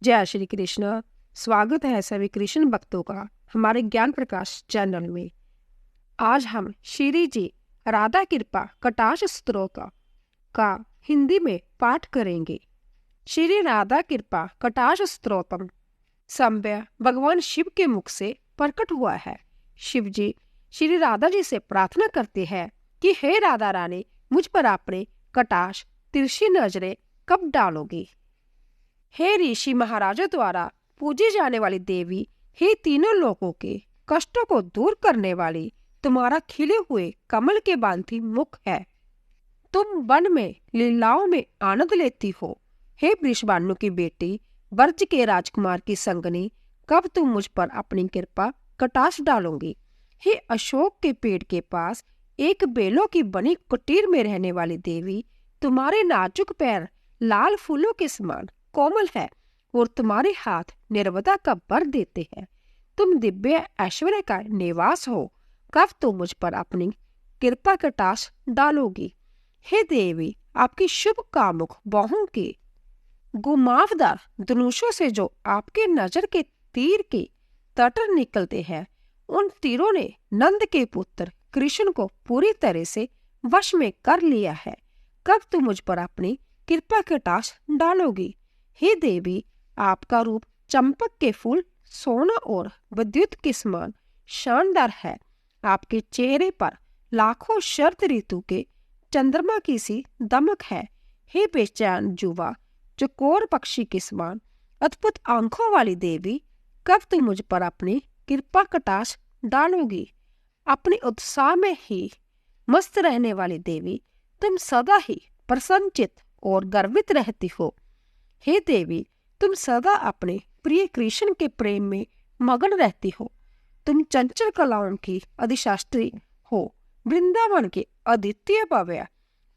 जय श्री कृष्ण। स्वागत है सभी कृष्ण भक्तों का हमारे ज्ञान प्रकाश चैनल में। आज हम श्री जी राधा कृपा कटाक्ष स्तोत्र का हिंदी में पाठ करेंगे। श्री राधा कृपा कटाक्ष स्तोत्रम संभव भगवान शिव के मुख से प्रकट हुआ है। शिव जी श्री राधा जी से प्रार्थना करते हैं कि हे राधा रानी, मुझ पर अपने कटाक्ष तिरछी नजरें कब डालोगी। हे ऋषि महाराजों द्वारा पूजी जाने वाली देवी, हे तीनों लोगों के कष्टों को दूर करने वाली, तुम्हारा खिले हुए कमल के भांति मुख है। तुम वन में लीलाओं में आनंद लेती हो। हे वृषभानु की बेटी, ब्रज के राजकुमार की संगनी, कब तुम मुझ पर अपनी कृपा कटाक्ष डालोगी। हे अशोक के पेड़ के पास एक बेलों की बनी कुटीर में रहने वाली देवी, तुम्हारे नाजुक पैर लाल फूलों के समान कोमल है और तुम्हारे हाथ निर्वदा का वर देते हैं। तुम दिव्य ऐश्वर्य का निवास हो। कब तुम मुझ पर अपनी कृपा कटाक्ष डालोगी। हे देवी, आपकी शुभ कामुक बाहों के घुमावदार धनुषों से जो आपके नजर के तीर के तटर निकलते हैं, उन तीरों ने नंद के पुत्र कृष्ण को पूरी तरह से वश में कर लिया है। कब तुम मुझ पर अपनी कृपा कटाक्ष डालोगी। हे देवी, आपका रूप चंपक के फूल, सोना और विद्युत के समान शानदार है। आपके चेहरे पर लाखों शरद ऋतु के चंद्रमा की सी दमक है। हे बेचैन जुवा, चकोर पक्षी के समान अद्भुत आंखों वाली देवी, कब तुम मुझ पर अपनी कृपा कटाक्ष डालोगी। अपने उत्साह में ही मस्त रहने वाली देवी, तुम सदा ही प्रसन्नचित और गर्वित रहती हो। हे देवी, तुम सदा अपने प्रिय कृष्ण के प्रेम में मगन रहती हो। तुम चंचल कलाओं की अधिशास्त्री हो। वृंदावन के अद्वितीय भव्य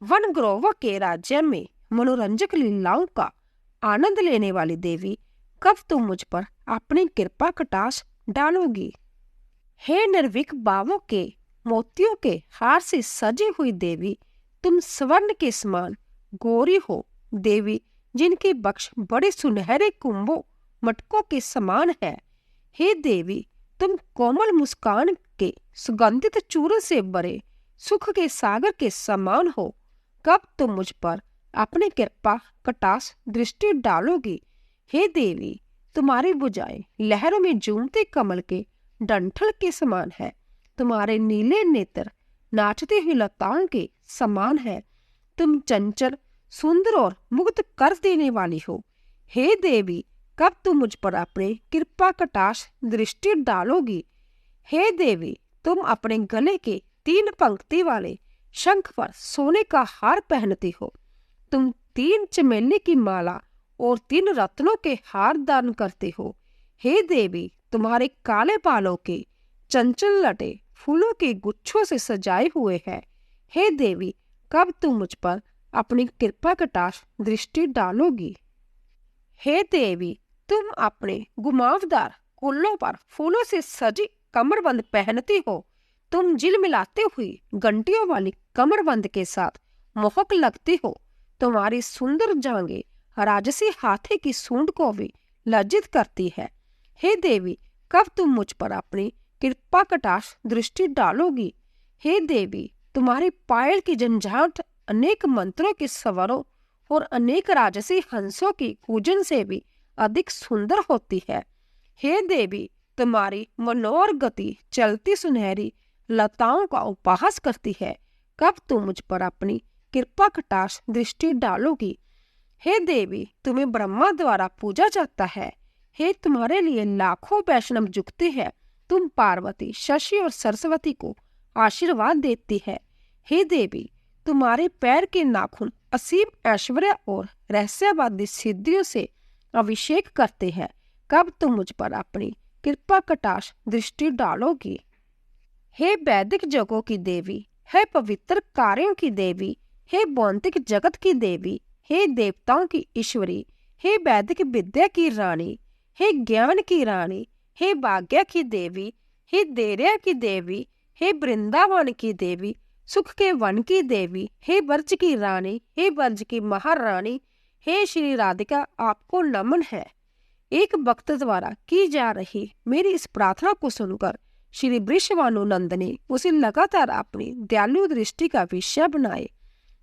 वन ग्रोव के राज्य में मनोरंजक लीलाओं का आनंद लेने वाली देवी, कब तुम मुझ पर अपनी कृपा कटाक्ष डालोगी। हे निर्भीक बावों के मोतियों के हार से सजी हुई देवी, तुम स्वर्ण के समान गोरी हो। देवी, जिनके बक्ष बड़े सुनहरे कुंभों मटकों के समान है। हे देवी, तुम कोमल मुस्कान के सुगंधित चूर्ण से भरे सुख के सागर के समान हो। कब तुम मुझ पर अपने कृपा कटाक्ष दृष्टि डालोगी। हे देवी, तुम्हारी भुजाएं लहरों में झूमते कमल के डंठल के समान है। तुम्हारे नीले नेत्र नाचती हुई लताओं के समान है। तुम चंचल, सुंदर और मुग्ध कर देने वाली हो। हे देवी, कब तुम मुझ पर अपने कृपा कटाक्ष दृष्टि डालोगी। हे देवी, तुम अपने गले के 3 पंक्ति वाले शंख पर सोने का हार पहनती हो। तुम 3 चमेली की माला और 3 रत्नों के हार दान करते हो। हे देवी, तुम्हारे काले बालों के चंचल लटे फूलों के गुच्छों से सजाए हुए हैं। हे देवी, कब तुम मुझ पर अपनी कृपा कटाक्ष दृष्टि डालोगी। हे देवी, तुम अपने घुमावदार कुल्लों पर फूलों से सजी कमरबंद पहनती हो। तुम झिलमिलाते हुई घंटियों वाली कमरबंद के साथ मोहक लगती हो। तुम्हारी सुंदर जांघें राजसी हाथी की सूंड को भी लज्जित करती है। हे देवी, कब तुम मुझ पर अपनी कृपा कटाक्ष दृष्टि डालोगी। हे देवी, तुम्हारी पायल की झंझाट अनेक मंत्रों के स्वरों और अनेक राजसी हंसों की कूजन से भी अधिक सुंदर होती है। हे देवी, तुम्हारी मनोहर गति चलती सुनहरी लताओं का उपहास करती है। कब तुम मुझ पर अपनी कृपा कटाक्ष दृष्टि डालोगी। हे देवी, तुम्हें ब्रह्मा द्वारा पूजा जाता है। हे तुम्हारे लिए लाखों वैष्णव झुकते हैं। तुम पार्वती, शशि और सरस्वती को आशीर्वाद देती है। हे देवी, तुम्हारे पैर के नाखून असीम ऐश्वर्य और रहस्यवादी सिद्धियों से अभिषेक करते हैं। कब तुम मुझ पर अपनी कृपा कटाक्ष दृष्टि डालोगी। हे वैदिक जगों की देवी, हे पवित्र कार्यों की देवी, हे भौतिक जगत की देवी, हे देवताओं की ईश्वरी, हे वैदिक विद्या की रानी, हे ज्ञान की रानी, हे भाग्य की देवी, हे धैर्य की देवी, हे वृंदावन की देवी, सुख के वन की देवी, हे ब्रज की रानी, हे ब्रज की महारानी, हे श्री राधिका, आपको नमन है। एक भक्त द्वारा की जा रही मेरी इस प्रार्थना को सुनकर श्री वृषभानुनंद ने उसे लगातार अपनी दयालु दृष्टि का विषय बनाए।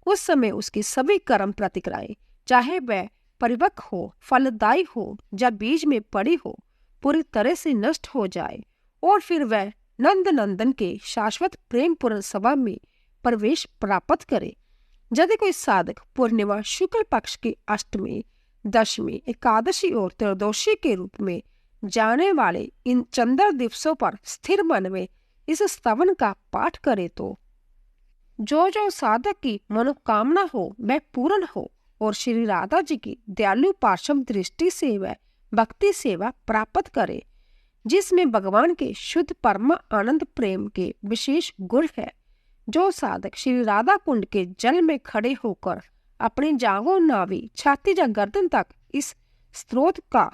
उस समय उसकी सभी कर्म प्रतिक्रियाएं, चाहे वह परिपक्व हो, फलदायी हो या बीज में पड़ी हो, पूरी तरह से नष्ट हो जाए और फिर वह नंद नंदन के शाश्वत प्रेम पूर्ण सभा में प्रवेश प्राप्त करे। यदि कोई साधक पूर्णिमा शुक्ल पक्ष की अष्टमी, दशमी, एकादशी और त्रयोदशी के रूप में जाने वाले इन चंद्र दिवसों पर स्थिर मन में इस स्तवन का पाठ करे तो जो साधक की मनोकामना हो वह पूर्ण हो और श्री राधा जी की दयालु पार्श्व दृष्टि से वह भक्ति सेवा प्राप्त करे, जिसमें भगवान के शुद्ध परम आनंद प्रेम के विशेष गुण है। जो साधक श्री राधा कुंड के जल में खड़े होकर अपनी जांघों, नाभि, छाती या गर्दन तक इस स्त्रोत का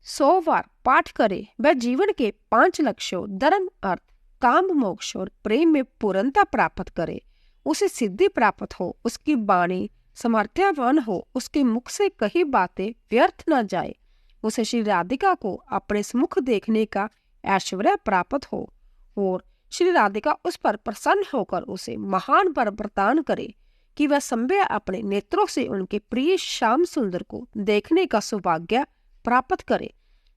100 बार पाठ करे, वह जीवन के 5 लक्ष्यों धर्म, अर्थ, काम, मोक्ष और प्रेम में पूर्णता प्राप्त करे। उसे सिद्धि प्राप्त हो, उसकी वाणी समर्थ्यवान हो, उसके मुख से कही बातें व्यर्थ न जाए, उसे श्री राधिका को अपने मुख देखने का ऐश्वर्य प्राप्त हो और श्री राधिका उस पर प्रसन्न होकर उसे महान वर प्रदान करे कि वह संभव अपने नेत्रों से उनके प्रिय श्याम सुंदर को देखने का सौभाग्य प्राप्त करे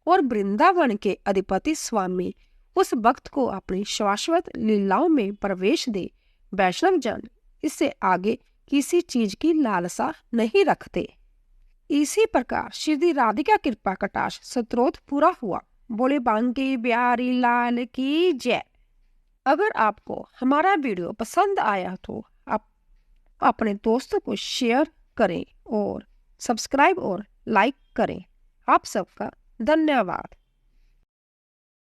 और वृंदावन के अधिपति स्वामी उस भक्त को अपनी शाश्वत लीलाओं में प्रवेश दे। वैष्णव जन इससे आगे किसी चीज की लालसा नहीं रखते। इसी प्रकार श्री राधिका कृपा कटाक्ष स्तोत्र पूरा हुआ। बोले बांके बिहारी लाल की जय। अगर आपको हमारा वीडियो पसंद आया तो आप अपने दोस्तों को शेयर करें और सब्सक्राइब और लाइक करें। आप सबका धन्यवाद।